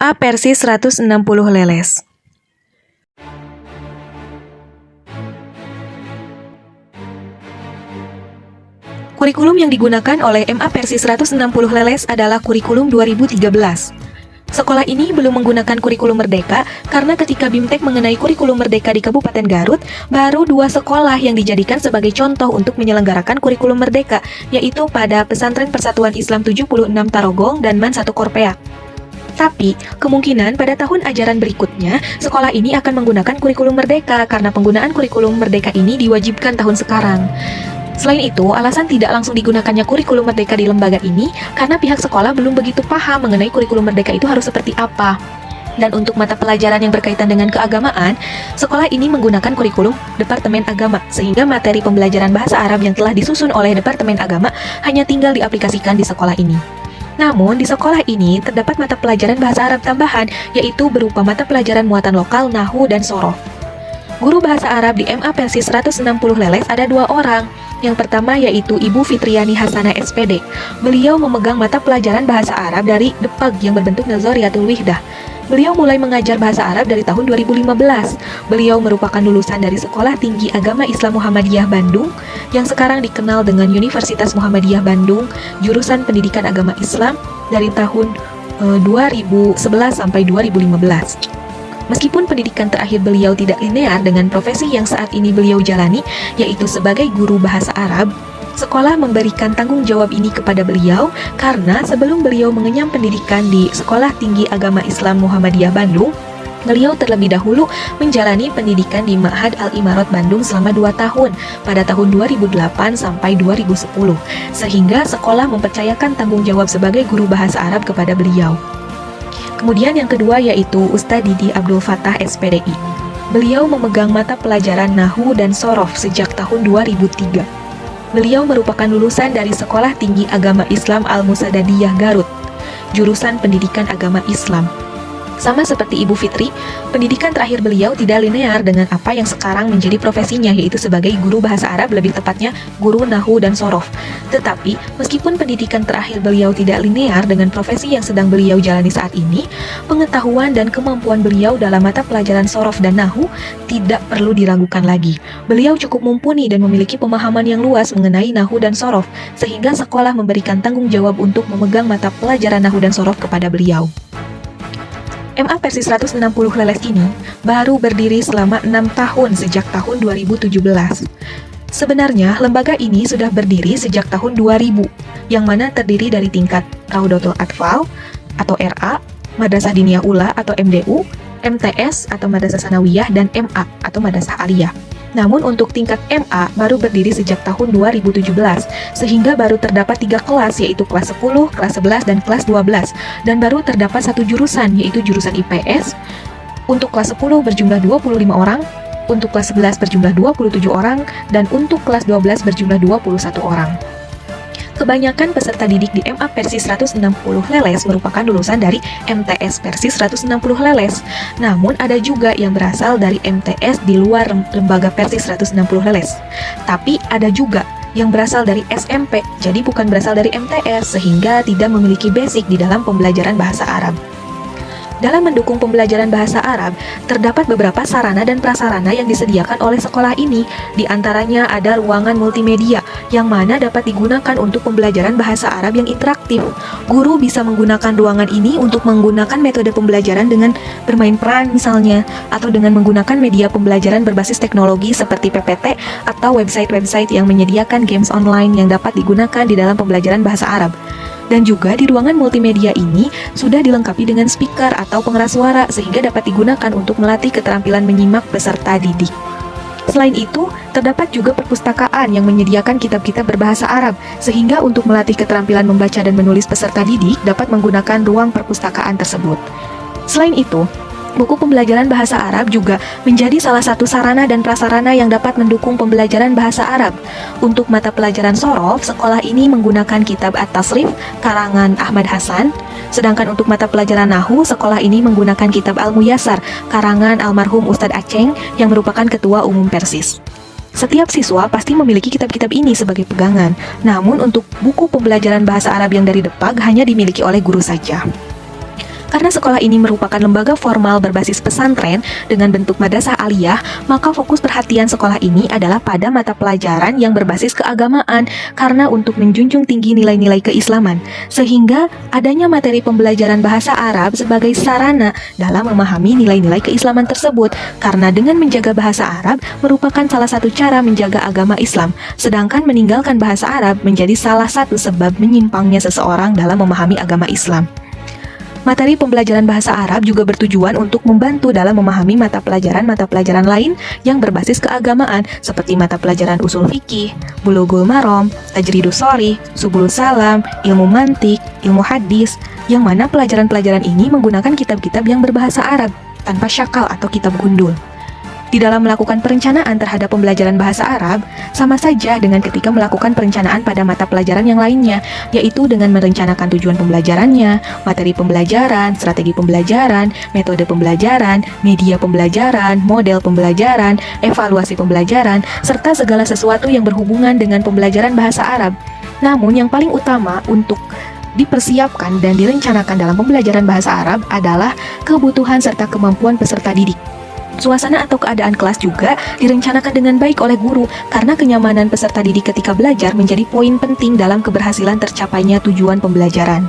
MA Persis 160 Leles. Kurikulum yang digunakan oleh MA Persis 160 Leles adalah kurikulum 2013. Sekolah ini belum menggunakan kurikulum Merdeka karena ketika BIMTEK mengenai kurikulum Merdeka di Kabupaten Garut, baru 2 sekolah yang dijadikan sebagai contoh untuk menyelenggarakan kurikulum Merdeka, yaitu pada Pesantren Persatuan Islam 76 Tarogong dan MAN 1 Korpeak. Tapi, kemungkinan pada tahun ajaran berikutnya, sekolah ini akan menggunakan kurikulum Merdeka karena penggunaan kurikulum Merdeka ini diwajibkan tahun sekarang. Selain itu, alasan tidak langsung digunakannya kurikulum Merdeka di lembaga ini karena pihak sekolah belum begitu paham mengenai kurikulum Merdeka itu harus seperti apa. Dan untuk mata pelajaran yang berkaitan dengan keagamaan, sekolah ini menggunakan kurikulum Departemen Agama, sehingga materi pembelajaran bahasa Arab yang telah disusun oleh Departemen Agama hanya tinggal diaplikasikan di sekolah ini. Namun, di sekolah ini terdapat mata pelajaran bahasa Arab tambahan, yaitu berupa mata pelajaran muatan lokal, nahwu, dan sorof. Guru bahasa Arab di MA Persis 160 Leles ada 2 orang. Yang pertama yaitu Ibu Fitriani Hasanah SPD. Beliau memegang mata pelajaran bahasa Arab dari DEPAG yang berbentuk Nazariyatul Wihdah. Beliau mulai mengajar bahasa Arab dari tahun 2015. Beliau merupakan lulusan dari Sekolah Tinggi Agama Islam Muhammadiyah Bandung yang sekarang dikenal dengan Universitas Muhammadiyah Bandung, jurusan Pendidikan Agama Islam dari tahun 2011 sampai 2015. Meskipun pendidikan terakhir beliau tidak linear dengan profesi yang saat ini beliau jalani, yaitu sebagai guru bahasa Arab, sekolah memberikan tanggung jawab ini kepada beliau karena sebelum beliau mengenyam pendidikan di Sekolah Tinggi Agama Islam Muhammadiyah Bandung, beliau terlebih dahulu menjalani pendidikan di Ma'had Al-Imarat Bandung selama 2 tahun pada tahun 2008 sampai 2010, sehingga sekolah mempercayakan tanggung jawab sebagai guru bahasa Arab kepada beliau. Kemudian yang kedua yaitu Ustadz Didi Abdul Fattah SPDI. Beliau memegang mata pelajaran Nahwu dan Sorof sejak tahun 2003. Beliau merupakan lulusan dari Sekolah Tinggi Agama Islam Al-Musadadiyah Garut, jurusan Pendidikan Agama Islam. Sama seperti Ibu Fitri, pendidikan terakhir beliau tidak linear dengan apa yang sekarang menjadi profesinya, yaitu sebagai guru bahasa Arab, lebih tepatnya guru Nahwu dan Sorof. Tetapi, meskipun pendidikan terakhir beliau tidak linear dengan profesi yang sedang beliau jalani saat ini, pengetahuan dan kemampuan beliau dalam mata pelajaran Sorof dan Nahwu tidak perlu diragukan lagi. Beliau cukup mumpuni dan memiliki pemahaman yang luas mengenai Nahwu dan Sorof, sehingga sekolah memberikan tanggung jawab untuk memegang mata pelajaran Nahwu dan Sorof kepada beliau. MA Persis 160 Leles ini baru berdiri selama 6 tahun sejak tahun 2017. Sebenarnya, lembaga ini sudah berdiri sejak tahun 2000, yang mana terdiri dari tingkat Raudatul Atfal atau RA, Madrasah Diniyah Ula atau MDU, MTS atau Madrasah Sanawiyah, dan MA atau Madrasah Aliyah. Namun untuk tingkat MA baru berdiri sejak tahun 2017, sehingga baru terdapat 3 kelas, yaitu kelas 10, kelas 11, dan kelas 12, dan baru terdapat 1 jurusan, yaitu jurusan IPS. Untuk kelas 10 berjumlah 25 orang, untuk kelas 11 berjumlah 27 orang, dan untuk kelas 12 berjumlah 21 orang. Kebanyakan peserta didik di MA Persis 160 Leles merupakan lulusan dari MTS Persis 160 Leles. Namun ada juga yang berasal dari MTS di luar lembaga Persis 160 Leles. Tapi ada juga yang berasal dari SMP, jadi bukan berasal dari MTS, sehingga tidak memiliki basic di dalam pembelajaran bahasa Arab. Dalam mendukung pembelajaran bahasa Arab, terdapat beberapa sarana dan prasarana yang disediakan oleh sekolah ini. Di antaranya ada ruangan multimedia, yang mana dapat digunakan untuk pembelajaran bahasa Arab yang interaktif. Guru bisa menggunakan ruangan ini untuk menggunakan metode pembelajaran dengan bermain peran misalnya, atau dengan menggunakan media pembelajaran berbasis teknologi seperti PPT atau website-website yang menyediakan games online yang dapat digunakan di dalam pembelajaran bahasa Arab. Dan juga di ruangan multimedia ini sudah dilengkapi dengan speaker atau pengeras suara sehingga dapat digunakan untuk melatih keterampilan menyimak peserta didik. Selain itu, terdapat juga perpustakaan yang menyediakan kitab-kitab berbahasa Arab sehingga untuk melatih keterampilan membaca dan menulis peserta didik dapat menggunakan ruang perpustakaan tersebut. Selain itu, buku pembelajaran bahasa Arab juga menjadi salah satu sarana dan prasarana yang dapat mendukung pembelajaran bahasa Arab. Untuk mata pelajaran Sorof, sekolah ini menggunakan kitab At-Tasrif karangan Ahmad Hasan. Sedangkan untuk mata pelajaran Nahwu, sekolah ini menggunakan kitab Al-Muyassar karangan almarhum Ustadz Aceng yang merupakan Ketua Umum Persis. Setiap siswa pasti memiliki kitab-kitab ini sebagai pegangan. Namun untuk buku pembelajaran bahasa Arab yang dari DEPAG hanya dimiliki oleh guru saja. Karena sekolah ini merupakan lembaga formal berbasis pesantren dengan bentuk madrasah aliyah, maka fokus perhatian sekolah ini adalah pada mata pelajaran yang berbasis keagamaan karena untuk menjunjung tinggi nilai-nilai keislaman, sehingga adanya materi pembelajaran bahasa Arab sebagai sarana dalam memahami nilai-nilai keislaman tersebut, karena dengan menjaga bahasa Arab merupakan salah satu cara menjaga agama Islam, sedangkan meninggalkan bahasa Arab menjadi salah satu sebab menyimpangnya seseorang dalam memahami agama Islam. Materi pembelajaran bahasa Arab juga bertujuan untuk membantu dalam memahami mata pelajaran lain yang berbasis keagamaan seperti mata pelajaran usul fikih, bulughul maram, tajridus sharih, subulus salam, ilmu mantik, ilmu hadis, yang mana pelajaran-pelajaran ini menggunakan kitab-kitab yang berbahasa Arab tanpa syakal atau kitab gundul. Di dalam melakukan perencanaan terhadap pembelajaran bahasa Arab, sama saja dengan ketika melakukan perencanaan pada mata pelajaran yang lainnya, yaitu dengan merencanakan tujuan pembelajarannya, materi pembelajaran, strategi pembelajaran, metode pembelajaran, media pembelajaran, model pembelajaran, evaluasi pembelajaran, serta segala sesuatu yang berhubungan dengan pembelajaran bahasa Arab. Namun yang paling utama untuk dipersiapkan dan direncanakan dalam pembelajaran bahasa Arab adalah kebutuhan serta kemampuan peserta didik. Suasana atau keadaan kelas juga direncanakan dengan baik oleh guru karena kenyamanan peserta didik ketika belajar menjadi poin penting dalam keberhasilan tercapainya tujuan pembelajaran.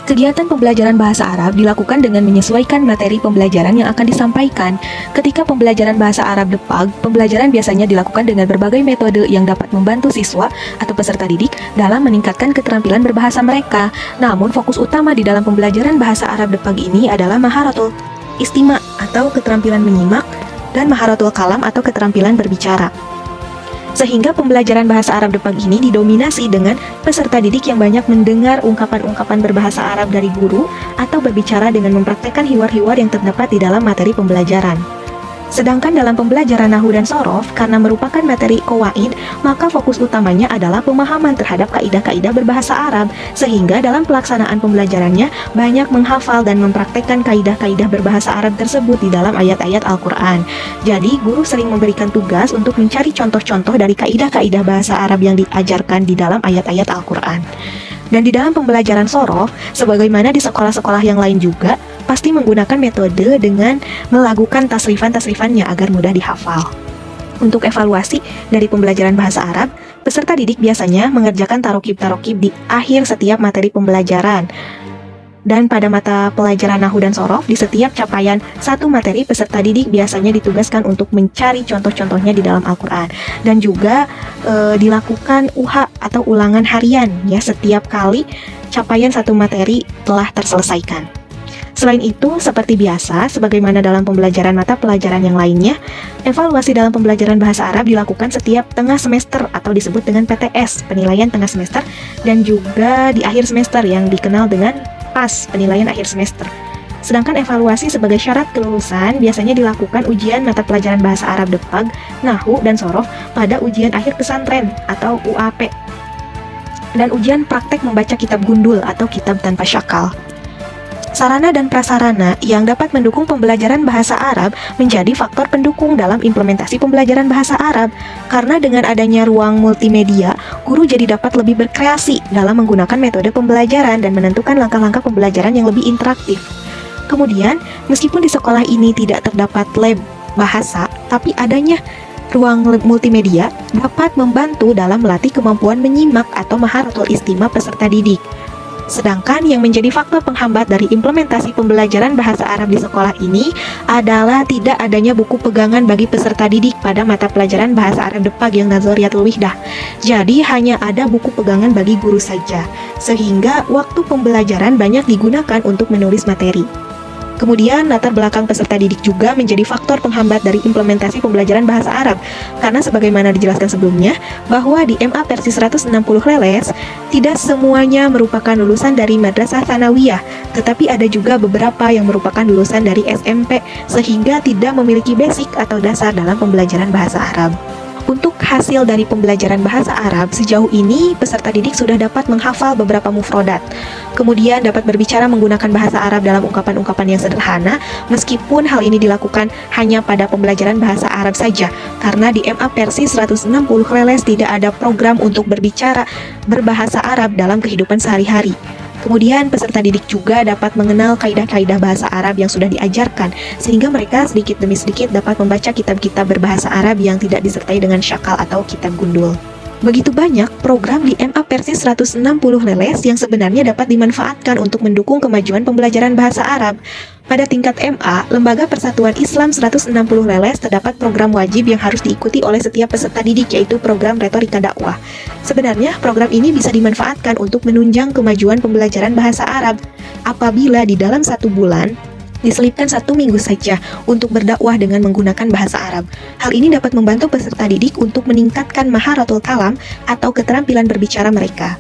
Kegiatan pembelajaran bahasa Arab dilakukan dengan menyesuaikan materi pembelajaran yang akan disampaikan. Ketika pembelajaran bahasa Arab Depag, pembelajaran biasanya dilakukan dengan berbagai metode yang dapat membantu siswa atau peserta didik dalam meningkatkan keterampilan berbahasa mereka. Namun fokus utama di dalam pembelajaran bahasa Arab Depag ini adalah maharatul istima atau keterampilan menyimak dan maharatul kalam atau keterampilan berbicara. Sehingga pembelajaran bahasa Arab Depag ini didominasi dengan peserta didik yang banyak mendengar ungkapan-ungkapan berbahasa Arab dari guru atau berbicara dengan mempraktekkan hiwar-hiwar yang terdapat di dalam materi pembelajaran. Sedangkan dalam pembelajaran Nahwu dan Shorof, karena merupakan materi qawaid, maka fokus utamanya adalah pemahaman terhadap kaidah-kaidah berbahasa Arab, sehingga dalam pelaksanaan pembelajarannya banyak menghafal dan mempraktekkan kaidah-kaidah berbahasa Arab tersebut di dalam ayat-ayat Al-Quran. Jadi, guru sering memberikan tugas untuk mencari contoh-contoh dari kaidah-kaidah bahasa Arab yang diajarkan di dalam ayat-ayat Al-Quran. Dan di dalam pembelajaran Shorof, sebagaimana di sekolah-sekolah yang lain juga, pasti menggunakan metode dengan melakukan tasrifan-tasrifannya agar mudah dihafal. Untuk evaluasi dari pembelajaran bahasa Arab, peserta didik biasanya mengerjakan tarokib-tarokib di akhir setiap materi pembelajaran. Dan pada mata pelajaran Nahwu dan Shorof, di setiap capaian satu materi, peserta didik biasanya ditugaskan untuk mencari contoh-contohnya di dalam Al-Quran. Dan juga dilakukan UHA atau ulangan harian ya setiap kali capaian satu materi telah terselesaikan. Selain itu, seperti biasa, sebagaimana dalam pembelajaran mata pelajaran yang lainnya, evaluasi dalam pembelajaran bahasa Arab dilakukan setiap tengah semester atau disebut dengan PTS, penilaian tengah semester, dan juga di akhir semester yang dikenal dengan PAS, penilaian akhir semester. Sedangkan evaluasi sebagai syarat kelulusan biasanya dilakukan ujian mata pelajaran bahasa Arab Depag, Nahwu, dan Shorof pada ujian akhir pesantren atau UAP, dan ujian praktek membaca kitab gundul atau kitab tanpa syakal. Sarana dan prasarana yang dapat mendukung pembelajaran bahasa Arab menjadi faktor pendukung dalam implementasi pembelajaran bahasa Arab. Karena dengan adanya ruang multimedia, guru jadi dapat lebih berkreasi dalam menggunakan metode pembelajaran dan menentukan langkah-langkah pembelajaran yang lebih interaktif. Kemudian, meskipun di sekolah ini tidak terdapat lab bahasa, tapi adanya ruang multimedia dapat membantu dalam melatih kemampuan menyimak atau maharatul istima peserta didik. Sedangkan yang menjadi faktor penghambat dari implementasi pembelajaran bahasa Arab di sekolah ini adalah tidak adanya buku pegangan bagi peserta didik pada mata pelajaran bahasa Arab Depag yang Nazariyatul Wihdah. Jadi hanya ada buku pegangan bagi guru saja, sehingga waktu pembelajaran banyak digunakan untuk menulis materi. Kemudian, latar belakang peserta didik juga menjadi faktor penghambat dari implementasi pembelajaran bahasa Arab. Karena sebagaimana dijelaskan sebelumnya, bahwa di MA versi 160 Leles, tidak semuanya merupakan lulusan dari Madrasah Tsanawiyah, tetapi ada juga beberapa yang merupakan lulusan dari SMP, sehingga tidak memiliki basic atau dasar dalam pembelajaran bahasa Arab. Untuk hasil dari pembelajaran bahasa Arab, sejauh ini peserta didik sudah dapat menghafal beberapa mufrodat. Kemudian dapat berbicara menggunakan bahasa Arab dalam ungkapan-ungkapan yang sederhana, meskipun hal ini dilakukan hanya pada pembelajaran bahasa Arab saja, karena di MA versi 160 Leles tidak ada program untuk berbicara berbahasa Arab dalam kehidupan sehari-hari. Kemudian peserta didik juga dapat mengenal kaidah-kaidah bahasa Arab yang sudah diajarkan, sehingga mereka sedikit demi sedikit dapat membaca kitab-kitab berbahasa Arab yang tidak disertai dengan syakal atau kitab gundul. Begitu banyak program di MA Persis 160 Leles yang sebenarnya dapat dimanfaatkan untuk mendukung kemajuan pembelajaran bahasa Arab. Pada tingkat MA, Lembaga Persatuan Islam 160 Leles terdapat program wajib yang harus diikuti oleh setiap peserta didik, yaitu program retorika dakwah. Sebenarnya, program ini bisa dimanfaatkan untuk menunjang kemajuan pembelajaran bahasa Arab apabila di dalam 1 bulan diselipkan 1 minggu saja untuk berdakwah dengan menggunakan bahasa Arab. Hal ini dapat membantu peserta didik untuk meningkatkan maharatul kalam atau keterampilan berbicara mereka.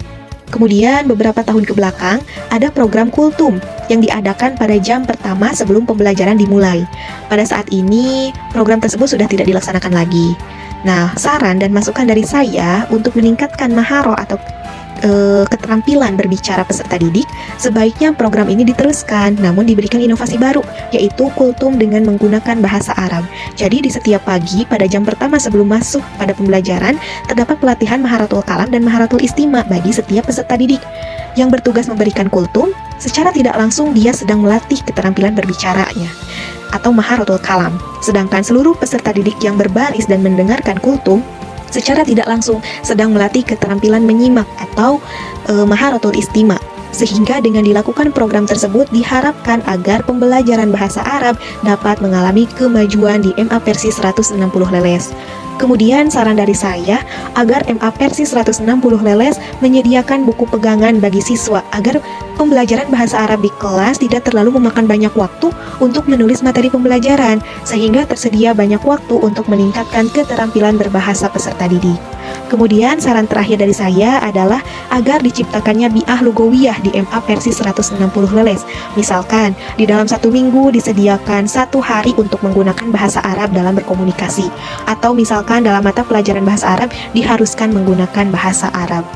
Kemudian beberapa tahun ke belakang ada program kultum yang diadakan pada jam pertama sebelum pembelajaran dimulai. Pada saat ini program tersebut sudah tidak dilaksanakan lagi. Nah, saran dan masukan dari saya untuk meningkatkan maharo atau keterampilan berbicara peserta didik, sebaiknya program ini diteruskan namun diberikan inovasi baru, yaitu kultum dengan menggunakan bahasa Arab. Jadi di setiap pagi pada jam pertama sebelum masuk pada pembelajaran terdapat pelatihan maharatul kalam dan maharatul istima bagi setiap peserta didik. Yang bertugas memberikan kultum, secara tidak langsung dia sedang melatih keterampilan berbicaranya atau maharatul kalam. Sedangkan seluruh peserta didik yang berbaris dan mendengarkan kultum secara tidak langsung sedang melatih keterampilan menyimak atau maharatul istima. Sehingga dengan dilakukan program tersebut diharapkan agar pembelajaran bahasa Arab dapat mengalami kemajuan di MA Persis 160 Leles. Kemudian saran dari saya agar MA Persis 160 Leles menyediakan buku pegangan bagi siswa agar pembelajaran bahasa Arab di kelas tidak terlalu memakan banyak waktu untuk menulis materi pembelajaran, sehingga tersedia banyak waktu untuk meningkatkan keterampilan berbahasa peserta didik. Kemudian saran terakhir dari saya adalah agar diciptakannya bi'ah lugawiyah di MA Persis 160 Leles. Misalkan di dalam 1 minggu disediakan 1 hari untuk menggunakan bahasa Arab dalam berkomunikasi, atau misalkan dalam mata pelajaran bahasa Arab diharuskan menggunakan bahasa Arab.